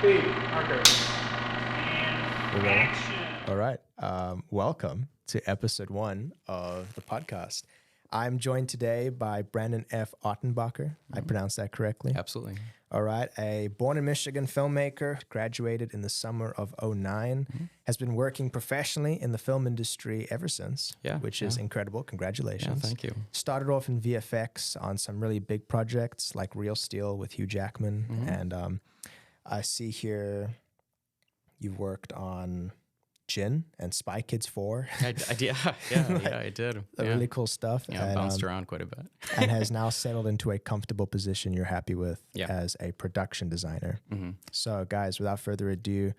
Speed. Marker. And We're ready? action. All right. Welcome to episode 1 of the podcast. I'm joined today by Brandon F. Ottenbacher. I pronounced that correctly? Absolutely. All right. A born in Michigan filmmaker, graduated in the summer of 2009, has been working professionally in the film industry ever since, which is incredible. Congratulations. Yeah, thank you. Started off in VFX on some really big projects like Real Steel with Hugh Jackman. And I see here you've worked on Jin and Spy Kids 4. I did. I did. Really cool stuff. Yeah, and, bounced around quite a bit. and has now settled into a comfortable position you're happy with Yeah. as a production designer. Mm-hmm. So, guys, without further ado,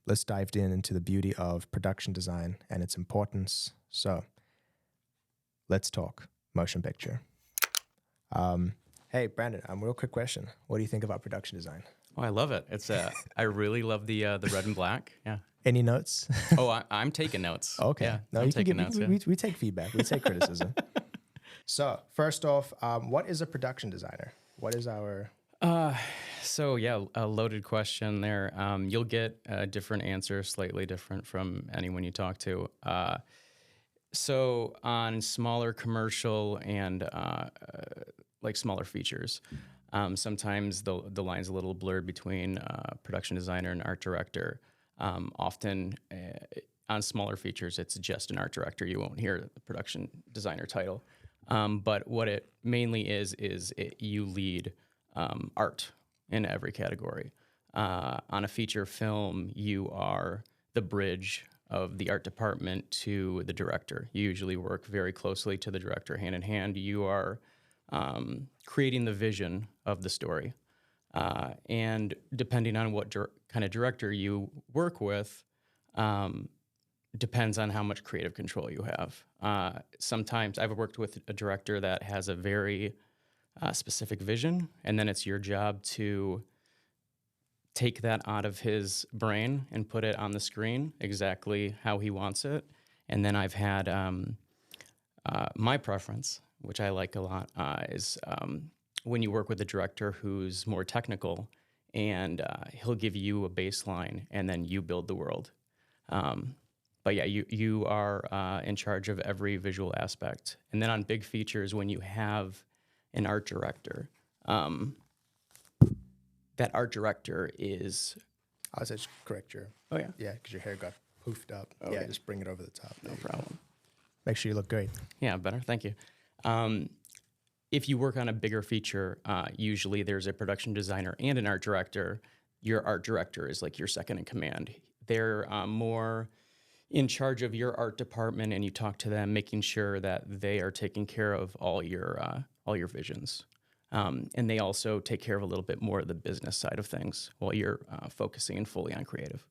let's dive into the beauty of production design and its importance. So, let's talk motion picture. Hey, Brandon, real quick question. What do you think about production design? Oh, I love it. It's I really love the red and black. Yeah. Any notes? Oh, I'm taking notes. Okay. Yeah, No, I'm you can taking give, notes. we take feedback. We take criticism. So, first off, what is a production designer? What is our... So yeah, a loaded question there. You'll get a different answer, slightly different from anyone you talk to. So on smaller commercial and like smaller features, sometimes the line's a little blurred between production designer and art director. Often on smaller features, it's just an art director. You won't hear the production designer title. But what it mainly is you lead art in every category. On a feature film, you are the bridge of the art department to the director. You usually work very closely to the director, hand in hand. You are creating the vision of the story. And depending on what kind of director you work with, depends on how much creative control you have. Sometimes I've worked with a director that has a very specific vision, and then it's your job to take that out of his brain and put it on the screen exactly how he wants it. And then I've had my preference, which I like a lot, is when you work with a director who's more technical, and he'll give you a baseline, and then you build the world. But yeah, you are in charge of every visual aspect. And then on big features, when you have an art director, that art director is... I was just correct your... Oh, yeah? Yeah, because your hair got poofed up. Okay. Yeah, just bring it over the top. No problem. Make sure you look great. Yeah, better. Thank you. If you work on a bigger feature, usually there's a production designer and an art director. Your art director is like your second in command. They're more in charge of your art department, and you talk to them, making sure that they are taking care of all your visions. And they also take care of a little bit more of the business side of things while you're focusing fully on creative.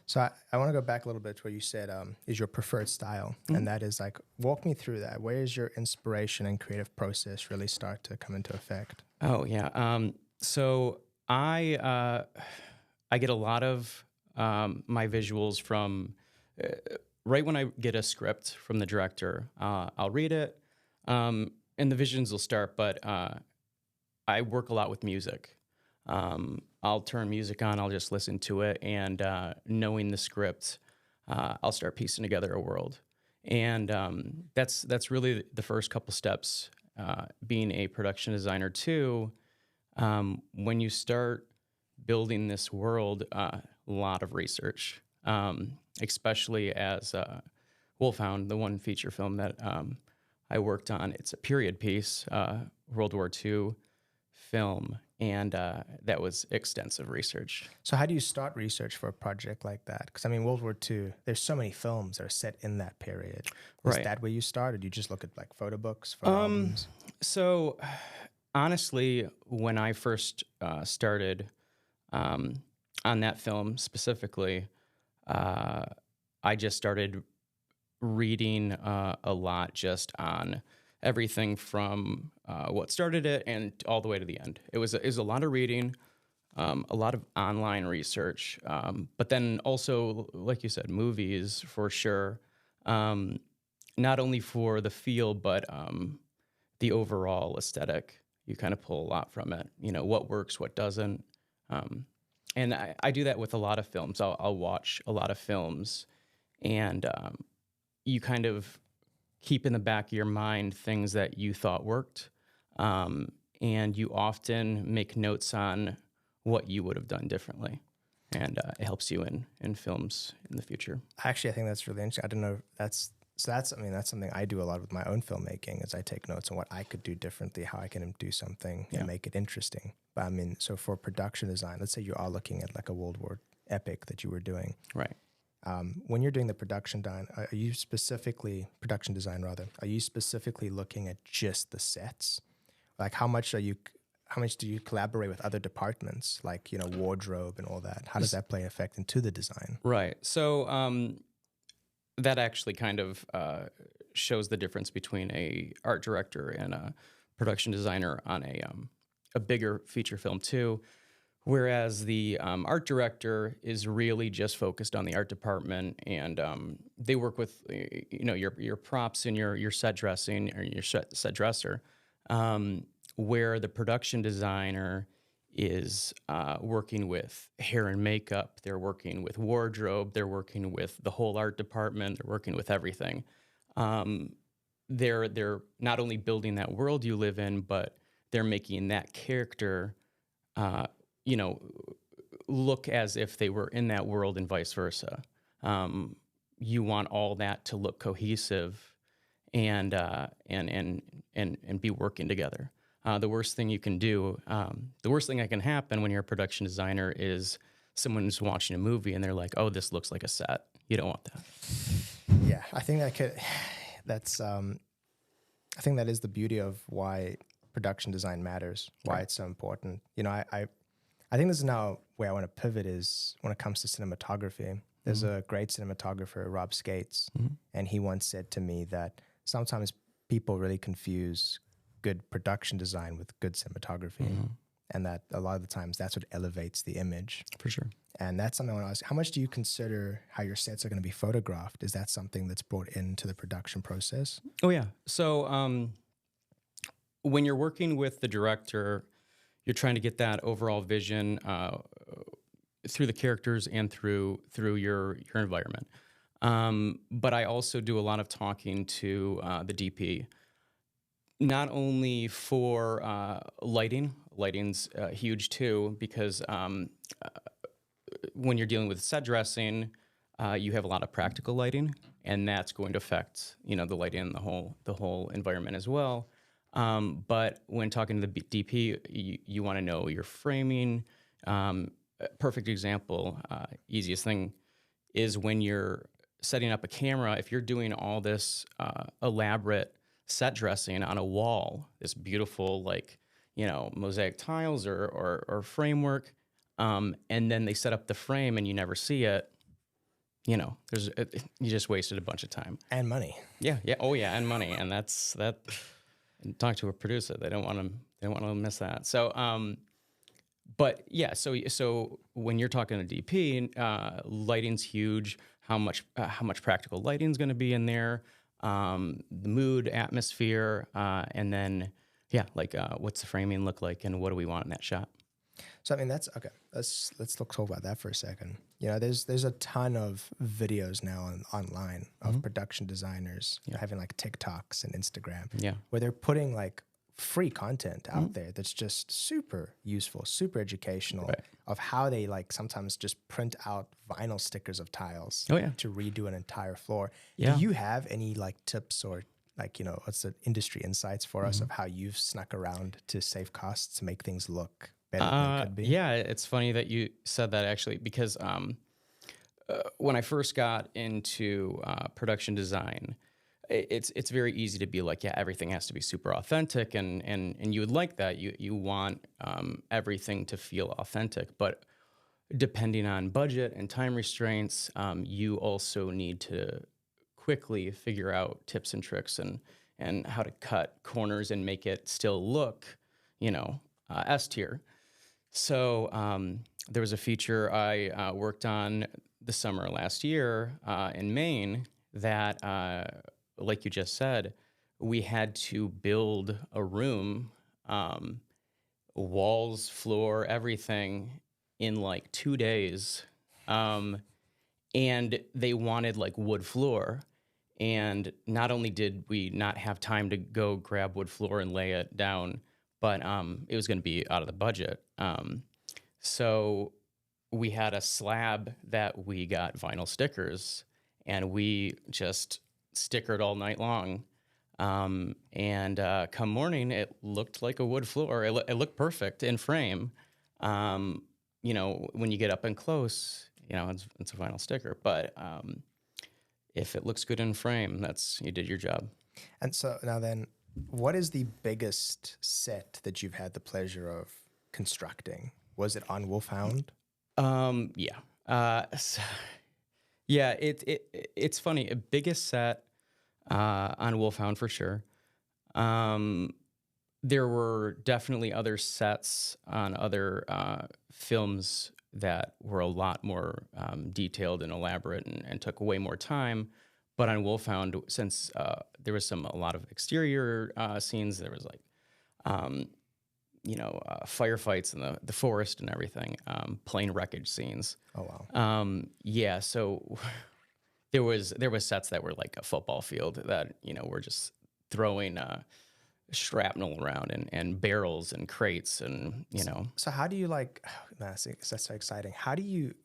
So I want to go back a little bit to what you said is your preferred style. And that is like, walk me through that. Where is your inspiration and creative process really start to come into effect? Oh, yeah. So I get a lot of my visuals from right when I get a script from the director. I'll read it, and the visions will start, but I work a lot with music. I'll turn music on, I'll just listen to it, and knowing the script, I'll start piecing together a world. And that's really the first couple steps, being a production designer too. When you start building this world, a lot of research, especially as Wolf Hound, the one feature film that I worked on. It's a period piece, World War II film, and that was extensive research. So how do you start research for a project like that? Because, I mean, World War II, there's so many films that are set in that period. Is Right. that where you start, or do you just look at, like, photo books, photo albums? So honestly, when I first started on that film specifically, I just started reading a lot just on everything from what started it and all the way to the end. It was a lot of reading, a lot of online research, but then also, like you said, movies for sure. Not only for the feel, but the overall aesthetic. You kind of pull a lot from it. You know, what works, what doesn't. And I do that with a lot of films. I'll watch a lot of films, and you kind of keep in the back of your mind things that you thought worked, and you often make notes on what you would have done differently, and it helps you in films in the future. Actually, I think that's really interesting. I don't know if that's so. That's, I mean, that's something I do a lot with my own filmmaking. Is I take notes on what I could do differently, how I can do something Yeah. and make it interesting. But I mean, so for production design, let's say you are looking at like a World War epic that you were doing. Right. When you're doing the production design, are you specifically production design rather? Are you specifically looking at just the sets? Like how much do you collaborate with other departments, like, you know, wardrobe and all that? How does that play effect into the design? Right. So that actually kind of shows the difference between a art director and a production designer on a bigger feature film too. Whereas the art director is really just focused on the art department, and they work with your props and your set dressing or your set dresser. Where the production designer is working with hair and makeup, they're working with wardrobe, they're working with the whole art department, they're working with everything. They're not only building that world you live in, but they're making that character, look as if they were in that world and vice versa. You want all that to look cohesive and be working together. The worst thing you can do, the worst thing that can happen when you're a production designer is someone's watching a movie and they're like, "Oh, this looks like a set." You don't want that. Yeah, I think I think that is the beauty of why production design matters, why Right. it's so important. You know, I think this is now where I want to pivot is when it comes to cinematography. There's a great cinematographer, Rob Skates, and he once said to me that sometimes people really confuse good production design with good cinematography, and that a lot of the times that's what elevates the image. For sure. And that's something I want to ask. How much do you consider how your sets are going to be photographed? Is that something that's brought into the production process? Oh yeah. So when you're working with the director, you're trying to get that overall vision through the characters and through your environment. But I also do a lot of talking to the DP, not only for lighting. Lighting's huge too, because when you're dealing with set dressing, you have a lot of practical lighting, and that's going to affect the lighting in the whole environment as well. But when talking to the DP, you want to know your framing. Perfect example, easiest thing is when you're setting up a camera. If you're doing all this elaborate set dressing on a wall, this beautiful mosaic tiles or framework, and then they set up the frame and you never see it. You just wasted a bunch of time And money. Yeah. Oh yeah, and money, and that's that. Talk to a producer; they don't want to miss that. So, but yeah, so when you're talking to DP, lighting's huge. How much practical lighting's going to be in there? The mood, atmosphere, and then what's the framing look like, and what do we want in that shot? So I mean that's okay. Let's talk about that for a second. You know, there's a ton of videos now online of production designers having like TikToks and Instagram, Yeah. where they're putting like free content out there that's just super useful, super educational, Right. of how they like sometimes just print out vinyl stickers of tiles Oh, yeah. to redo an entire floor. Yeah. Do you have any like tips or like, you know, what's the industry insights for us of how you've snuck around to save costs to make things look better than it could be? Yeah, it's funny that you said that actually, because when I first got into production design, it's very easy to be like, yeah, everything has to be super authentic, and you would like that. You want everything to feel authentic, but depending on budget and time restraints, you also need to quickly figure out tips and tricks and how to cut corners and make it still look, S tier. So there was a feature I worked on the summer last year in Maine that, like you just said, we had to build a room, walls, floor, everything, in like 2 days. And they wanted like wood floor. And not only did we not have time to go grab wood floor and lay it down, but it was going to be out of the budget. So we had a slab that we got vinyl stickers, and we just stickered all night long. And come morning, it looked like a wood floor. It looked perfect in frame. You know, when you get up and close, you know, it's a vinyl sticker. But if it looks good in frame, you did your job. And so now then, what is the biggest set that you've had the pleasure of constructing? Was it on Wolf Hound? Yeah. Yeah, it's funny. A biggest set on Wolf Hound for sure. There were definitely other sets on other films that were a lot more detailed and elaborate and took way more time. But on Wolf Hound, since there was a lot of exterior scenes, there was like, firefights in the forest and everything, plane wreckage scenes. Oh, wow. Yeah, so there was sets that were like a football field that, you know, were just throwing shrapnel around and barrels and crates and, you know. So how do you that's so exciting.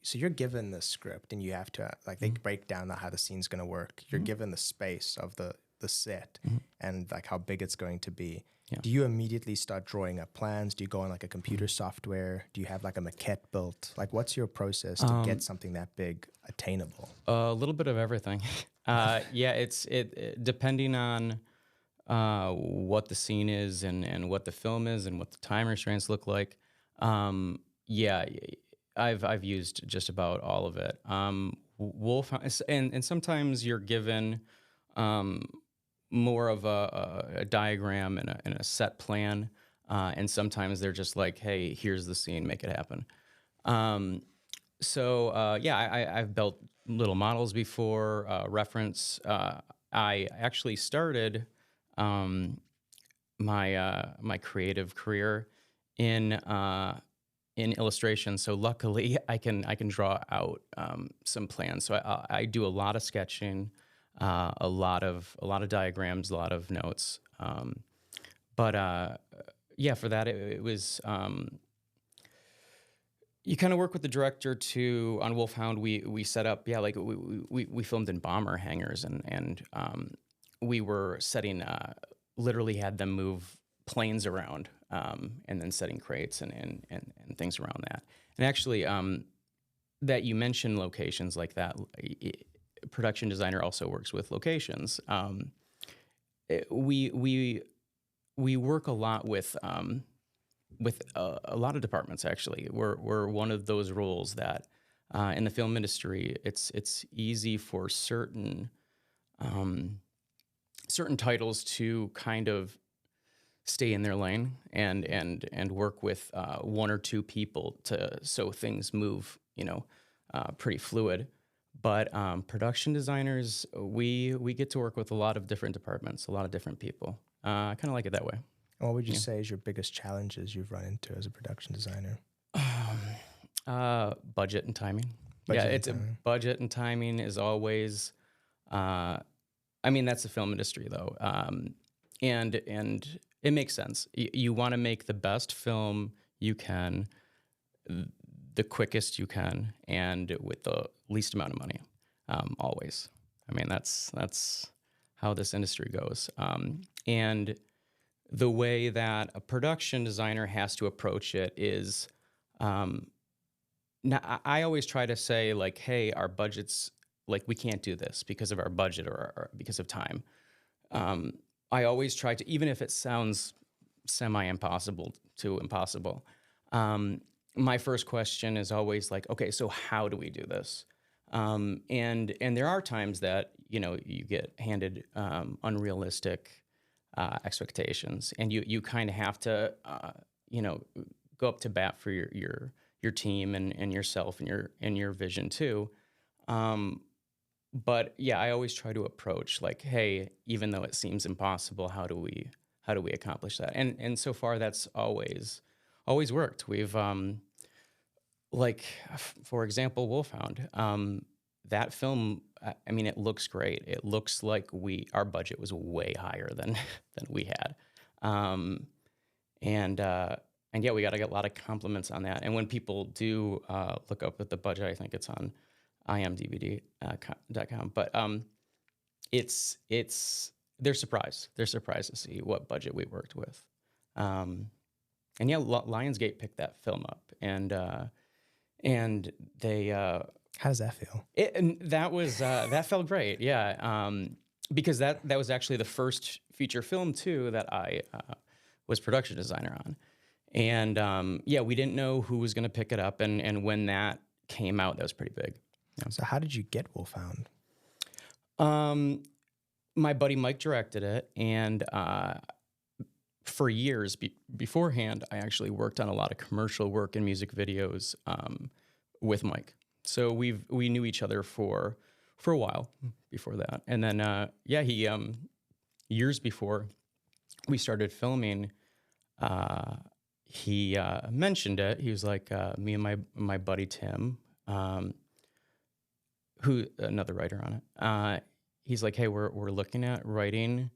So you're given the script and you have to, they break down how the scene's going to work. You're given the space of the set and like how big it's going to be. Yeah. Do you immediately start drawing up plans? Do you go on like a computer software? Do you have like a maquette built? Like what's your process to get something that big attainable? A little bit of everything. Yeah, it depending on what the scene is and what the film is and what the time restraints look like. Yeah, I've used just about all of it. Wolf, and sometimes you're given more of a diagram and a set plan, and sometimes they're just like, hey, here's the scene, make it happen. I've built little models before, reference. I actually started my creative career in illustration. So luckily, I can draw out some plans. So I do a lot of sketching, a lot of diagrams, a lot of notes. For that it was. You kind of work with the director on Wolf Hound. We set up, we filmed in bomber hangars and we were setting, literally had them move planes around, and then setting crates and things around that. And actually, that you mentioned locations like that, production designer also works with locations. We work a lot with a lot of departments. Actually, we're one of those roles that in the film industry, it's easy for certain titles to kind of stay in their lane and work with one or two people so things move, pretty fluid. But production designers, we get to work with a lot of different departments, a lot of different people. I kind of like it that way. What would you say is your biggest challenges you've run into as a production designer? Budget and timing. Budget and timing is always. That's the film industry, though, and it makes sense. You want to make the best film you can, the quickest you can, and with the least amount of money. Always. That's how this industry goes. And the way that a production designer has to approach it is, now I always try to say like, hey, our budget's like, we can't do this because of our budget or because of time. I always try to, even if it sounds semi-impossible to impossible, my first question is always like, okay, so how do we do this? And there are times that, you get handed unrealistic expectations, and you kind of have to, go up to bat for your team and yourself and your vision too. But yeah, I always try to approach like, hey, even though it seems impossible, how do we accomplish that? And so far that's always worked. We've like for example, Wolf Hound. That film, I mean, it looks great. It looks like our budget was way higher than than we had, um, and yeah, we got a lot of compliments on that. And when people do look up at the budget, I think it's on imdb.com. But it's they're surprised. They're surprised to see what budget we worked with. And yeah, Lionsgate picked that film up, and they. How does that feel? And that was that felt great, yeah. Because that was actually the first feature film too that I was production designer on, and yeah, we didn't know who was going to pick it up, and when that came out, that was pretty big. Yeah. So how did you get Wolf Hound? My buddy Mike directed it, and for years beforehand, I actually worked on a lot of commercial work and music videos with Mike. So we knew each other for a while before that, and then yeah, he years before we started filming, he mentioned it. He was like, me and my buddy Tim, who another writer on it. He's like, hey, we're looking at writing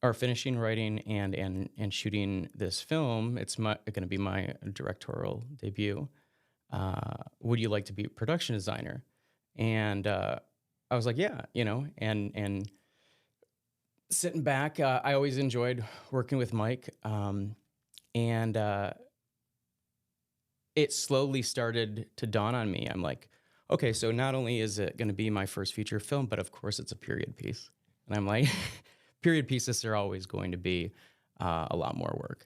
or finishing writing and shooting this film. It's going to be my directorial debut. Would you like to be a production designer? And I was like, yeah, and sitting back, I always enjoyed working with Mike. And it slowly started to dawn on me. I'm like, okay, so not only is it going to be my first feature film, but of course it's a period piece. And I'm like, period pieces are always going to be a lot more work.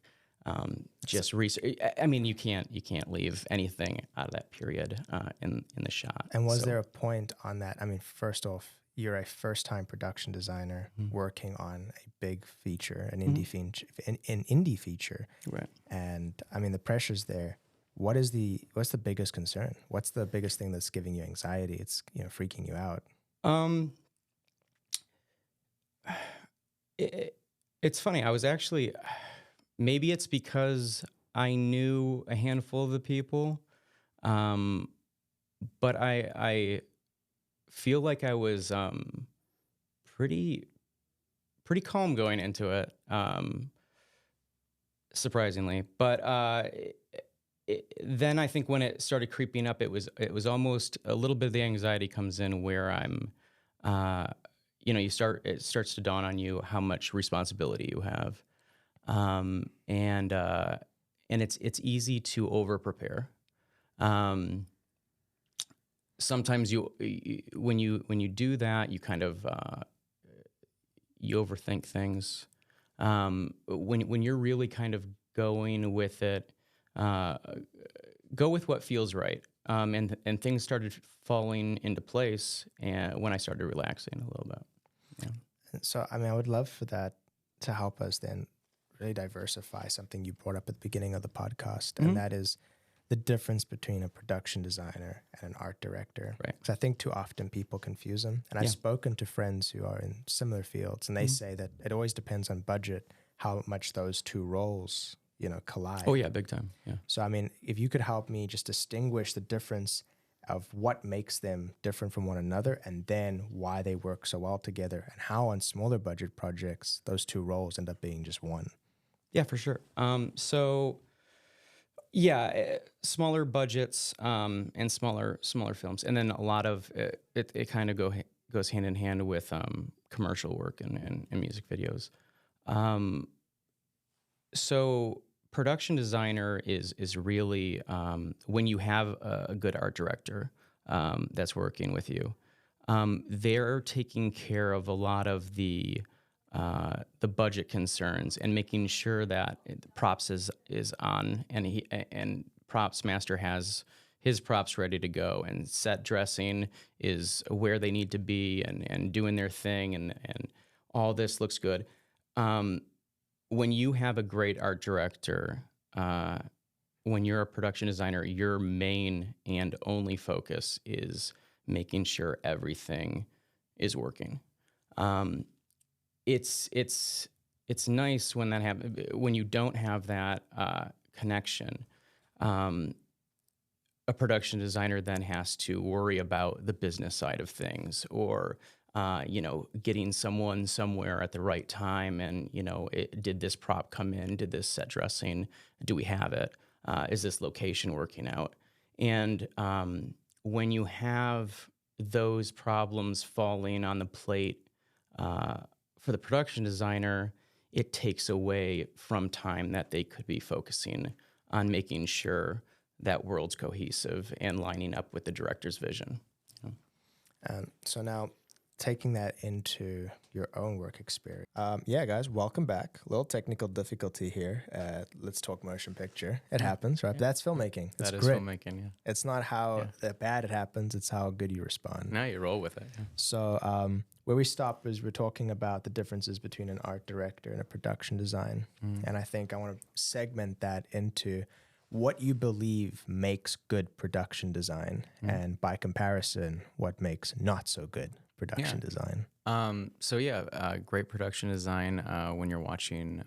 Just research. I mean, you can't leave anything out of that period in the shot. And was there a point on that? I mean, first off, you're a first-time production designer working on a big feature, an indie feature, right? And I mean, the pressure's there. What's the biggest concern? What's the biggest thing that's giving you anxiety? It's freaking you out. It's funny. I was actually. Maybe it's because I knew a handful of the people, but I feel like I was pretty calm going into it, surprisingly. But then I think when it started creeping up, it was almost a little bit of the anxiety comes in where I'm, it starts to dawn on you how much responsibility you have. And it's easy to over prepare. Sometimes when you do that, you kind of you overthink things. When you're really kind of going with it, go with what feels right. And things started falling into place, and when I started relaxing a little bit. Yeah. So I mean, I would love for that to help us then really diversify something you brought up at the beginning of the podcast, and that is the difference between a production designer and an art director. Right. Because I think too often people confuse them. And I've spoken to friends who are in similar fields, and they say that it always depends on budget, how much those two roles, collide. Oh yeah, big time. Yeah. So, I mean, if you could help me just distinguish the difference of what makes them different from one another, and then why they work so well together, and how on smaller budget projects, those two roles end up being just one. Yeah, for sure. So yeah, smaller budgets and smaller films, and then a lot of it kind of goes hand in hand with commercial work and music videos. So production designer is really when you have a good art director that's working with you, they're taking care of a lot of the budget concerns and making sure that props is on, and props master has his props ready to go, and set dressing is where they need to be, and doing their thing, and all this looks good. When you have a great art director, when you're a production designer, your main and only focus is making sure everything is working. It's nice when that happens. When you don't have that connection, a production designer then has to worry about the business side of things, or getting someone somewhere at the right time, and did this prop come in? Did this set dressing? Do we have it? Is this location working out? And when you have those problems falling on the plate for the production designer, it takes away from time that they could be focusing on making sure that world's cohesive and lining up with the director's vision. So now, taking that into your own work experience. Yeah, guys, welcome back. A little technical difficulty here. Let's talk motion picture. It happens, right? Yeah. That's filmmaking. It's That is great. filmmaking, yeah. It's not how bad it happens, it's how good you respond. Now you roll with it. Yeah. So where we stopped is we're talking about the differences between an art director and a production design. And I think I want to segment that into what you believe makes good production design, and by comparison, what makes not so good production design. Great production design. When you're watching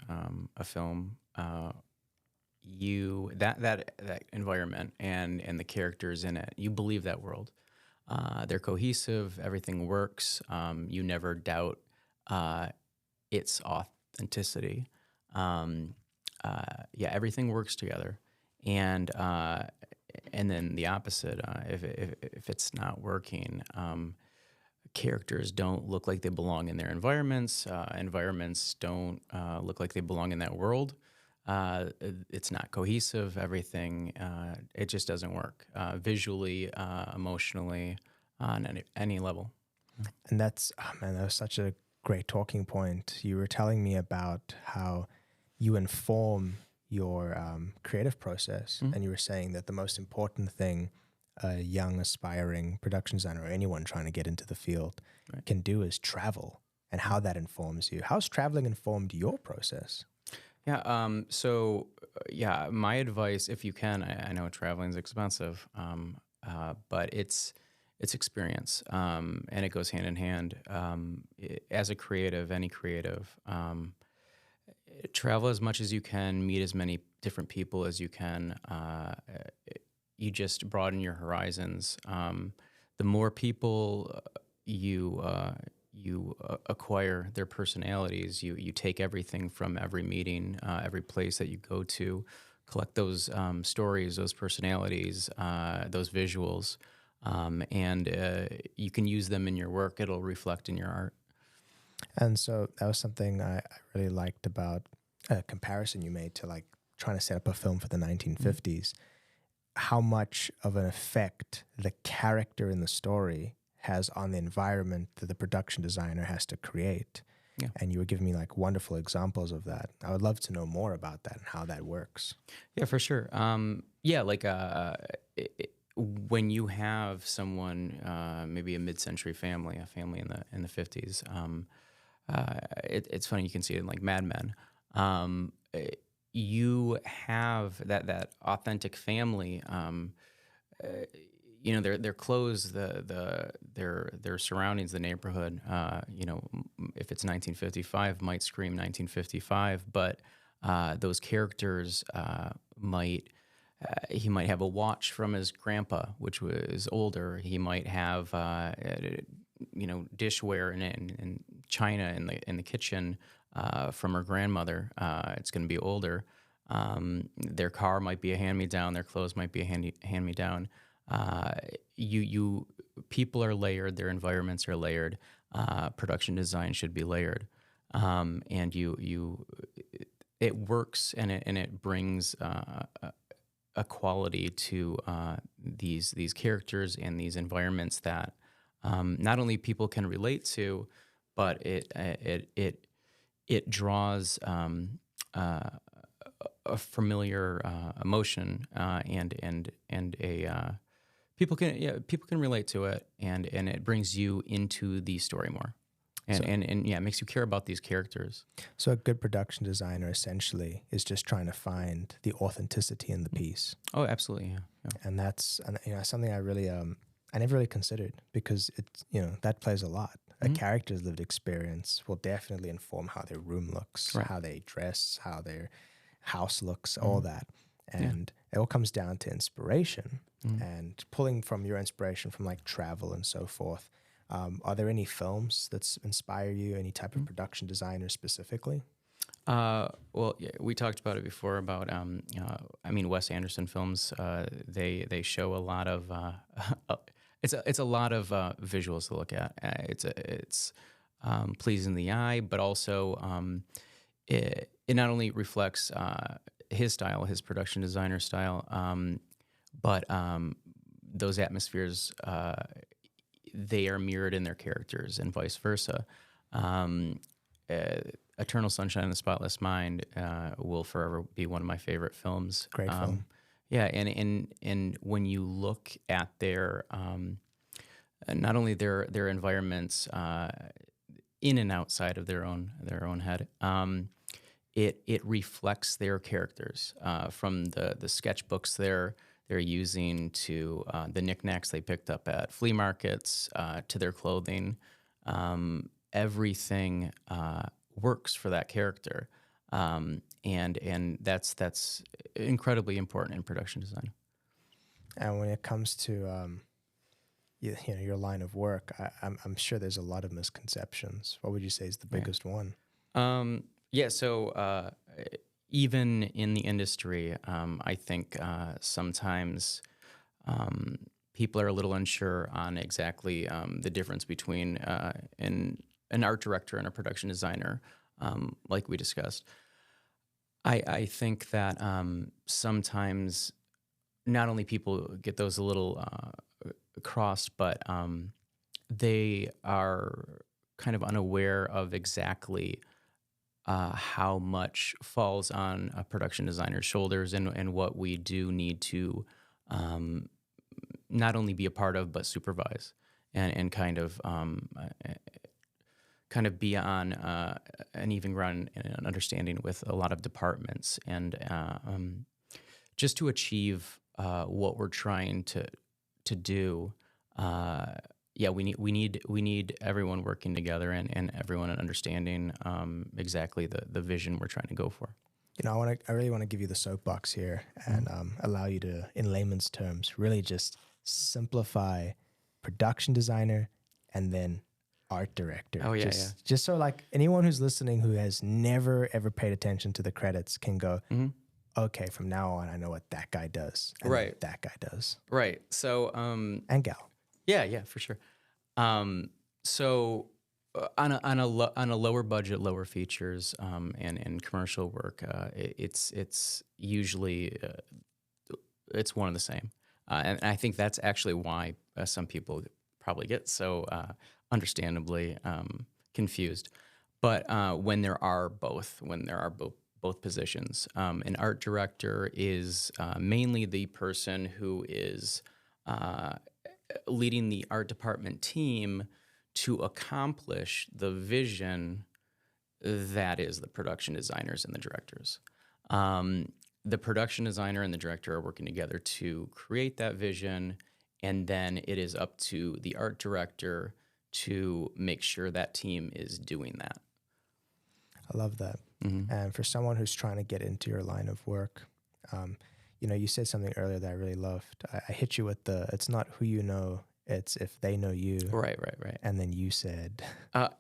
a film, that environment and the characters in it, you believe that world. They're cohesive. Everything works. You never doubt its authenticity. Everything works together. And then the opposite, if it's not working, characters don't look like they belong in their environments. Environments don't look like they belong in that world. It's not cohesive. Everything, it just doesn't work visually, emotionally, on any level. And that's, that was such a great talking point. You were telling me about how you inform your creative process, and you were saying that the most important thing a young aspiring production designer or anyone trying to get into the field can do is travel, and how that informs you. How's traveling informed your process? Yeah. My advice, if you can, I know traveling is expensive, but it's experience, and it goes hand in hand. As a creative, any creative, travel as much as you can, meet as many different people as you can. You just broaden your horizons. The more people you acquire their personalities, you take everything from every meeting, every place that you go to, collect those stories, those personalities, those visuals, and you can use them in your work. It'll reflect in your art. And so that was something I really liked about a comparison you made to like trying to set up a film for the 1950s. How much of an effect the character in the story has on the environment that the production designer has to create. Yeah. And you were giving me like wonderful examples of that. I would love to know more about that and how that works. Yeah, for sure. When you have someone, maybe a mid-century family, a family in the 50s, it's funny, you can see it in like Mad Men. You have that authentic family. Their clothes, their surroundings, the neighborhood. If it's 1955, might scream 1955, but those characters he might have a watch from his grandpa, which was older. He might have dishware and china in the kitchen from her grandmother. It's going to be older. Their car might be a hand-me-down. Their clothes might be a hand-me-down. People are layered. Their environments are layered. Production design should be layered, and it works, and it brings a quality to these characters and these environments that not only people can relate to, but it draws a familiar emotion, and a people can relate to it, and it brings you into the story more, and it makes you care about these characters. So a good production designer essentially is just trying to find the authenticity in the piece. Oh, absolutely, yeah. And that's something I really I never really considered, because it's that plays a lot. A character's lived experience will definitely inform how their room looks, how they dress, how their house looks, all that. and it all comes down to inspiration and pulling from your inspiration from like travel and so forth. Are there any films that inspire you? Any type of production designer specifically? Well, yeah, we talked about it before about, I mean, Wes Anderson films, they show a lot of, it's a lot of visuals to look at. It's pleasing the eye, but also it not only reflects his style, his production designer style, but those atmospheres, they are mirrored in their characters and vice versa. Eternal Sunshine of the Spotless Mind will forever be one of my favorite films. Great film. Yeah, and when you look at their not only their environments in and outside of their own head, it reflects their characters from the sketchbooks they're using to the knickknacks they picked up at flea markets to their clothing. Everything works for that character, and that's incredibly important in production design. And when it comes to you know, your line of work, I'm sure there's a lot of misconceptions. What would you say is the biggest one? Yeah, so even in the industry, I think sometimes people are a little unsure on exactly the difference between an art director and a production designer, like we discussed. I think that sometimes not only people get those a little crossed, but they are kind of unaware of exactly how much falls on a production designer's shoulders and what we do need to not only be a part of, but supervise and kind of be on an even ground and an understanding with a lot of departments, and just to achieve what we're trying to do. Yeah, we need everyone working together and everyone understanding exactly the vision we're trying to go for. You know, I really want to give you the soapbox here and allow you to, in layman's terms, really just simplify production designer and then art director. Oh, yeah, just so like anyone who's listening who has never ever paid attention to the credits can go, okay, from now on I know what that guy does and Right. that guy does. Right. So and gal. Yeah, for sure. So on a lower budget, lower features, and commercial work, it's usually it's one and the same, and I think that's actually why some people probably get so understandably confused. But when there are both positions, an art director is mainly the person who is leading the art department team to accomplish the vision that is the production designers and the directors. The production designer and the director are working together to create that vision, and then it is up to the art director to make sure that team is doing that. I love that. And for someone who's trying to get into your line of work, you know, you said something earlier that I really loved. I hit you with it's not who you know, it's if they know you. Right. And then you said...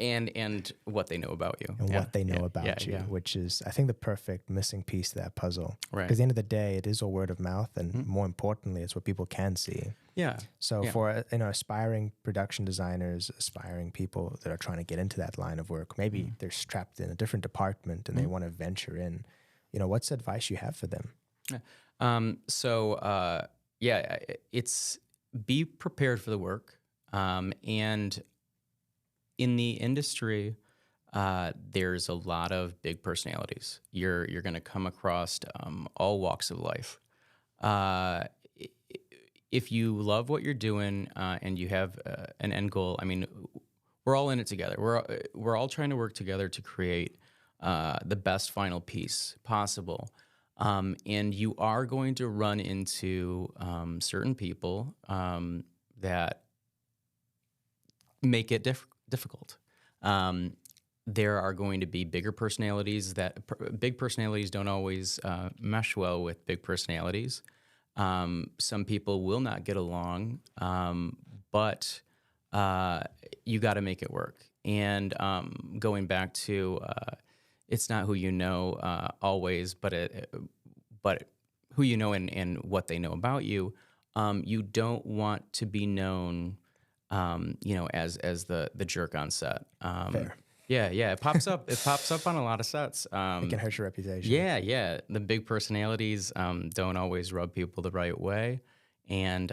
and what they know about you. And what they know about you, which is, I think, the perfect missing piece to that puzzle. Right. Because at the end of the day, it is all word of mouth, and more importantly, it's what people can see. Yeah. So for, you know, aspiring production designers, aspiring people that are trying to get into that line of work, maybe they're trapped in a different department and they want to venture in, you know, what's advice you have for them? It's be prepared for the work. And in the industry, there's a lot of big personalities. You're going to come across all walks of life. If you love what you're doing and you have an end goal, I mean, we're all in it together. We're all trying to work together to create the best final piece possible. And you are going to run into certain people that make it difficult. there are going to be bigger personalities big personalities don't always mesh well with big personalities. Some people will not get along, but you got to make it work. And going back to it's not who you know always, but who you know and what they know about you. You don't want to be known, as the jerk on set. Fair. Yeah, it pops up. It pops up on a lot of sets. It can hurt your reputation. Yeah. The big personalities don't always rub people the right way, and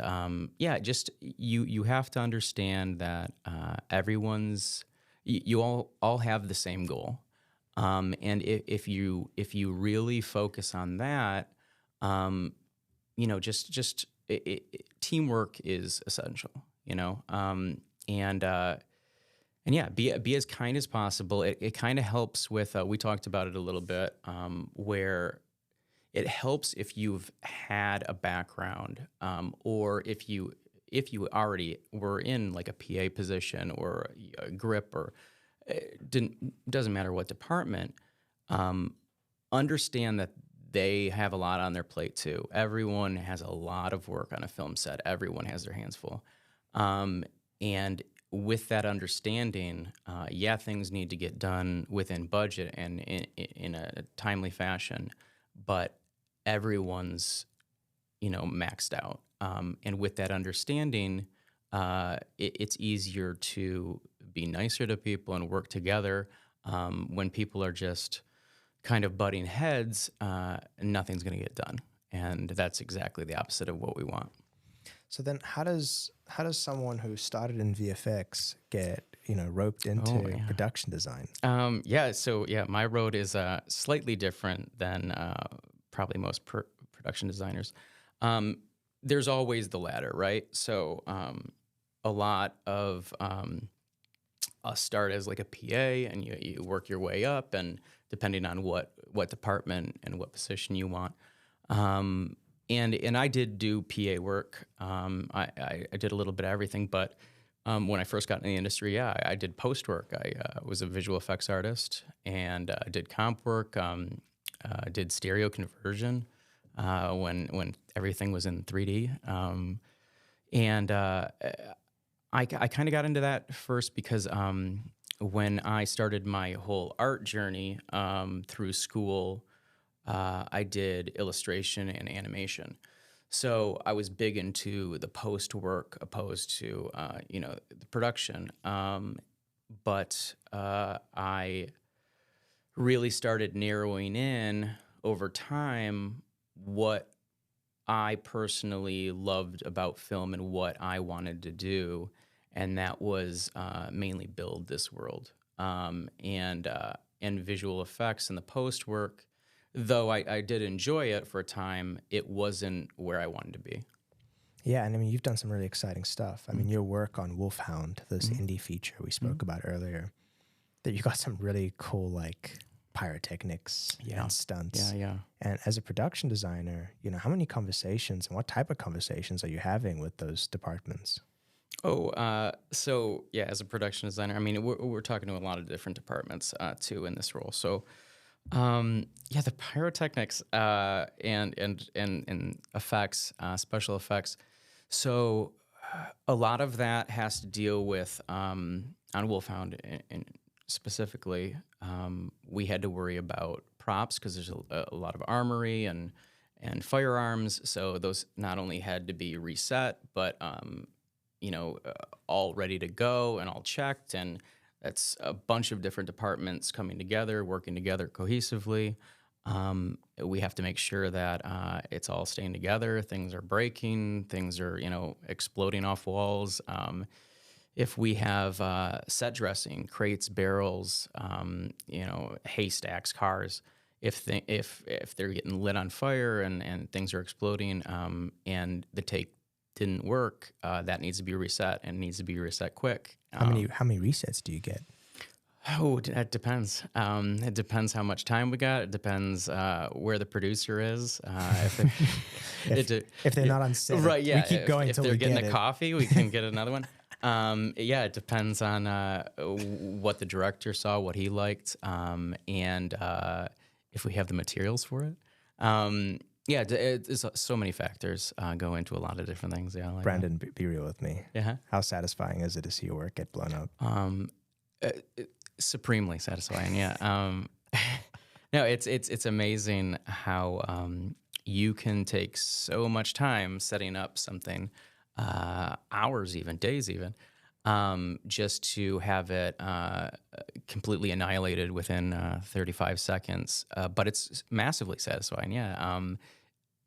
just you have to understand that you all have the same goal, and if you really focus on that, teamwork is essential. And yeah, be as kind as possible. It kind of helps with, we talked about it a little bit, where it helps if you've had a background, or if you already were in like a PA position or a grip, or doesn't matter what department, understand that they have a lot on their plate too. Everyone has a lot of work on a film set. Everyone has their hands full. And with that understanding, things need to get done within budget and in a timely fashion, but everyone's, maxed out. And with that understanding, it's easier to be nicer to people and work together. When people are just kind of butting heads, nothing's going to get done. And that's exactly the opposite of what we want. So then how does someone who started in VFX get, roped into production design? My road is slightly different than probably most production designers. There's always the ladder, right? So a lot of us start as like a PA, and you work your way up, and depending on what department and what position you want. And I did do PA work. I did a little bit of everything, but when I first got in the industry, I did post work. I was a visual effects artist, and I did comp work. Did stereo conversion when everything was in 3D. I kind of got into that first because when I started my whole art journey through school, I did illustration and animation. So I was big into the post work opposed to, the production. But I really started narrowing in over time what I personally loved about film and what I wanted to do. And that was mainly build this world and visual effects and the post work. Though I did enjoy it for a time, it wasn't where I wanted to be. Yeah, and I mean, you've done some really exciting stuff. I mean, your work on Wolf Hound, this indie feature we spoke about earlier, that you got some really cool, like, pyrotechnics and stunts. Yeah. And as a production designer, how many conversations and what type of conversations are you having with those departments? As a production designer, I mean, we're talking to a lot of different departments, too, in this role. So, the pyrotechnics and effects, special effects. So a lot of that has to deal with on Wolf Hound and specifically, we had to worry about props because there's a lot of armory and firearms. So those not only had to be reset, but all ready to go and all checked, and that's a bunch of different departments coming together, working together cohesively. We have to make sure that it's all staying together. Things are breaking. Things are, exploding off walls. If we have set dressing, crates, barrels, haystacks, cars, if they're getting lit on fire and things are exploding and the take didn't work, that needs to be reset and needs to be reset quick. How many resets do you get? Oh, that depends. It depends how much time we got. It depends where the producer is. If they're not on set, right? Yeah. we keep going if until they're we getting get a it. coffee, we can get another one. Yeah, it depends on what the director saw, what he liked, and if we have the materials for it. Yeah, it's so many factors go into a lot of different things. Yeah, like that. Brandon, be real with me. Yeah. How satisfying is it to see your work get blown up? Uh, Supremely satisfying. Yeah. No, it's amazing how you can take so much time setting up something, hours, even days, even. Just to have it completely annihilated within 35 seconds. But it's massively satisfying, yeah.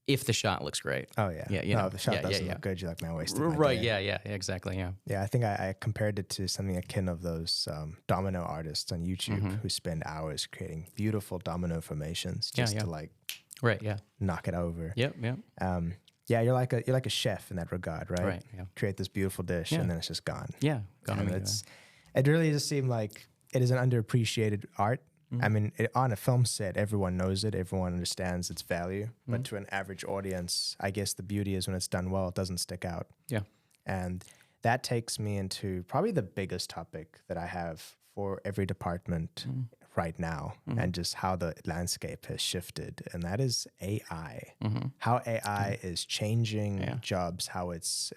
If the shot looks great. Oh yeah. Yeah, you No, know. if the shot Yeah, doesn't yeah, look good, you're like, man, I wasted yeah. my Right, day. yeah, exactly, yeah. Yeah, I think I compared it to something akin of those domino artists on YouTube who spend hours creating beautiful domino formations just to like Right, yeah. knock it over. Yep. Yeah, you're like a chef in that regard, right? Right, yeah. Create this beautiful dish Yeah. and then it's just gone. Yeah, gone And immediately. it really just seemed like it is an underappreciated art. I mean, on a film set, everyone knows it, everyone understands its value, but to an average audience, I guess the beauty is when it's done well, it doesn't stick out. Yeah. And that takes me into probably the biggest topic that I have for every department right now, and just how the landscape has shifted, and that is AI. How AI is changing jobs, how it's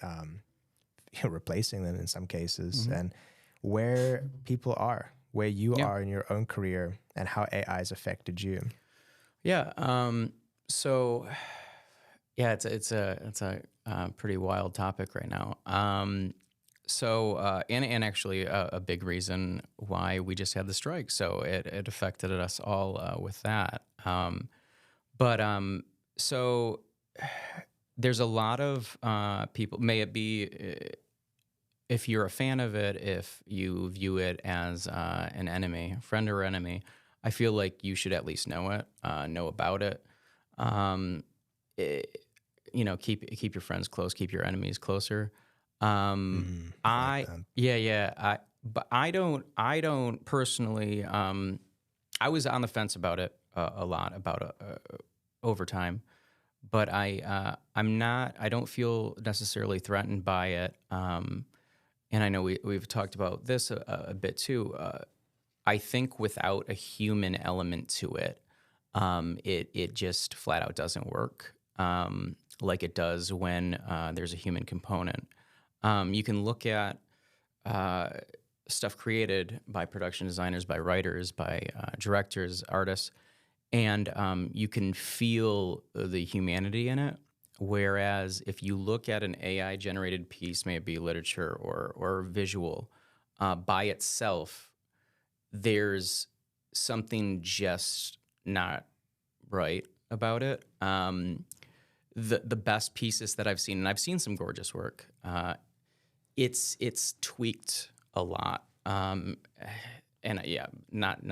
replacing them in some cases, and where people are, where you are in your own career, and how AI has affected you. Yeah. So, yeah, it's a pretty wild topic right now. And actually a big reason why we just had the strike. So it affected us all with that. So there's a lot of people. May it be if you're a fan of it, if you view it as an enemy, friend or enemy, I feel like you should at least know it, know about it. Keep your friends close, keep your enemies closer. Like that. But I don't personally. I was on the fence about it a lot about over time, but I'm not. I don't feel necessarily threatened by it. And I know we've talked about this a bit too. I think without a human element to it, it just flat out doesn't work like it does when there's a human component. You can look at stuff created by production designers, by writers, by directors, artists, and you can feel the humanity in it. Whereas if you look at an AI-generated piece, may it be literature or visual, by itself, there's something just not right about it. The best pieces that I've seen, and I've seen some gorgeous work, it's tweaked a lot, not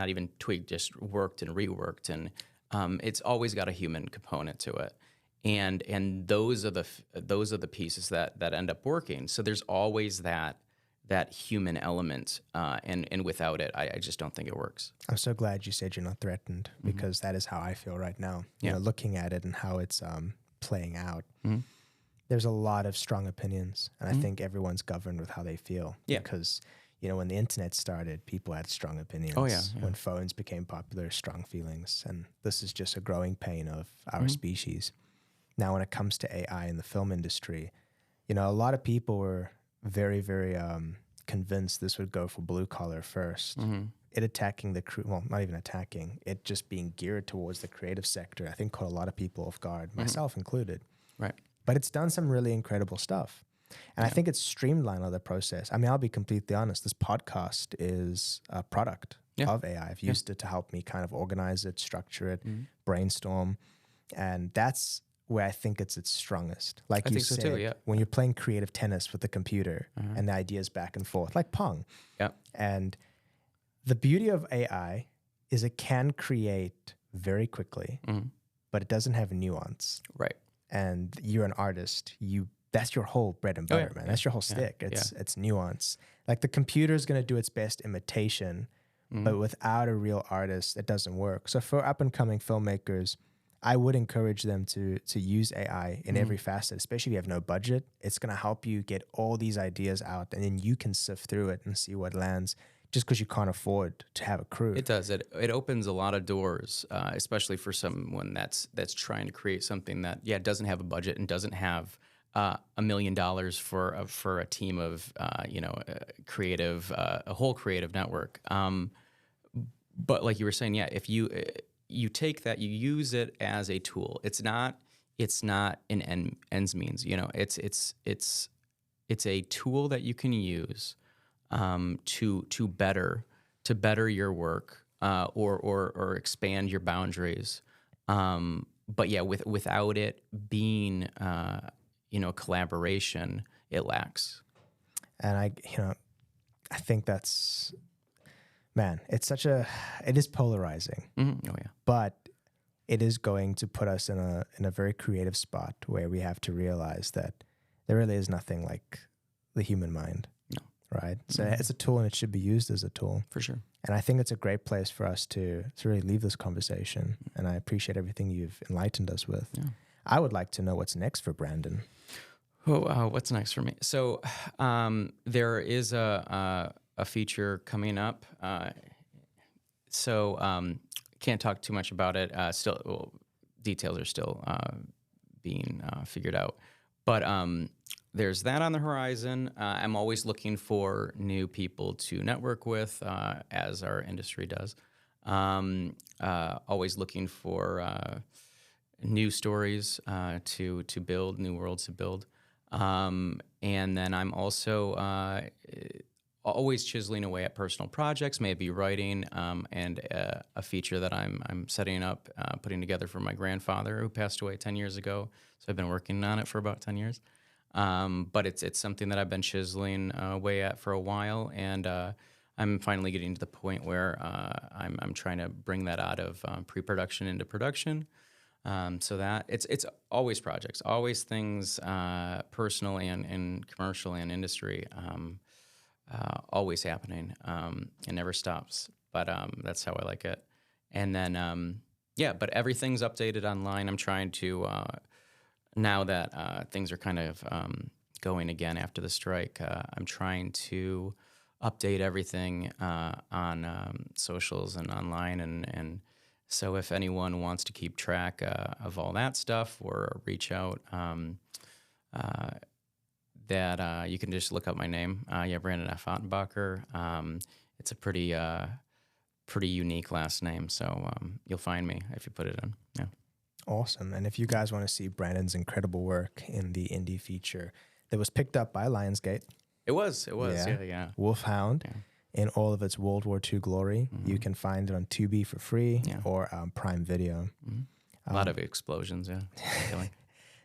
even tweaked, just worked and reworked, and it's always got a human component to it, and those are the pieces that end up working. So there's always that human element, and without it, I just don't think it works. I'm so glad you said you're not threatened, because that is how I feel right now. You know, looking at it and how it's playing out. There's a lot of strong opinions, and I think everyone's governed with how they feel. Yeah. Because, when the internet started, people had strong opinions. Oh, yeah. When phones became popular, strong feelings. And this is just a growing pain of our species. Now, when it comes to AI in the film industry, a lot of people were very, very convinced this would go for blue collar first. It attacking the crew, well, not even attacking, it just being geared towards the creative sector, I think caught a lot of people off guard, myself included. Right. But it's done some really incredible stuff. And I think it's streamlined all the process. I mean, I'll be completely honest, this podcast is a product of AI. I've used it to help me kind of organize it, structure it, brainstorm. And that's where I think it's its strongest. Like I you think so said, too, yeah. when you're playing creative tennis with the computer and the ideas back and forth, like Pong. Yeah. And the beauty of AI is it can create very quickly, but it doesn't have nuance. Right. And you're an artist. That's your whole bread and butter, man. That's your whole stick. Yeah. It's nuance. Like the computer is going to do its best imitation, but without a real artist, it doesn't work. So for up and coming filmmakers, I would encourage them to use AI in every facet, especially if you have no budget. It's going to help you get all these ideas out, and then you can sift through it and see what lands. Just because you can't afford to have a crew, It does. It opens a lot of doors, especially for someone that's trying to create something that doesn't have a budget and doesn't have $1 million for a team of creative, a whole creative network. But like you were saying, if you take that, you use it as a tool. It's not an ends means. It's a tool that you can use to better your work or expand your boundaries. But without it being collaboration, it lacks. and I think that's, man, it is polarizing, Mm-hmm. Oh yeah. but it is going to put us in a very creative spot where we have to realize that there really is nothing like the human mind. No. Right? So it's a tool, and it should be used as a tool. For sure. And I think it's a great place for us to really leave this conversation. And I appreciate everything you've enlightened us with. Yeah. I would like to know what's next for Brandon. What's next for me? So there is a feature coming up. Can't talk too much about it. Details are still being figured out. But there's that on the horizon. I'm always looking for new people to network with, as our industry does. Always looking for new stories to build, new worlds to build. And then I'm also always chiseling away at personal projects, maybe writing, and a feature that I'm setting up, putting together for my grandfather who passed away 10 years ago. So I've been working on it for about 10 years. But it's something that I've been chiseling away at for a while, and I'm finally getting to the point where I'm trying to bring that out of pre-production into production. So that it's always projects, always things personal and commercial and industry, always happening. It never stops. But that's how I like it. And then but everything's updated online. I'm trying to now that things are kind of going again after the strike. I'm trying to update everything on socials and online, and so if anyone wants to keep track of all that stuff or reach out, that you can just look up my name. Brandon F. Ottenbacher. It's a pretty unique last name, so you'll find me if you put it in. Yeah. Awesome. And if you guys want to see Brandon's incredible work in the indie feature that was picked up by Lionsgate. It was. Yeah. Wolf Hound. Yeah. In all of its World War II glory. You can find it on Tubi for free or Prime Video. A lot of explosions, yeah. Really.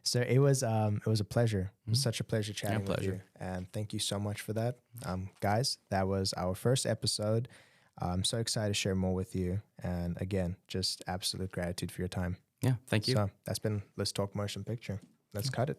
So it was a pleasure. It was such a pleasure chatting with you. Pleasure. And thank you so much for that. Guys, that was our first episode. I'm so excited to share more with you. And again, just absolute gratitude for your time. Yeah, thank you. So that's been Let's Talk Motion Picture. Let's cut it.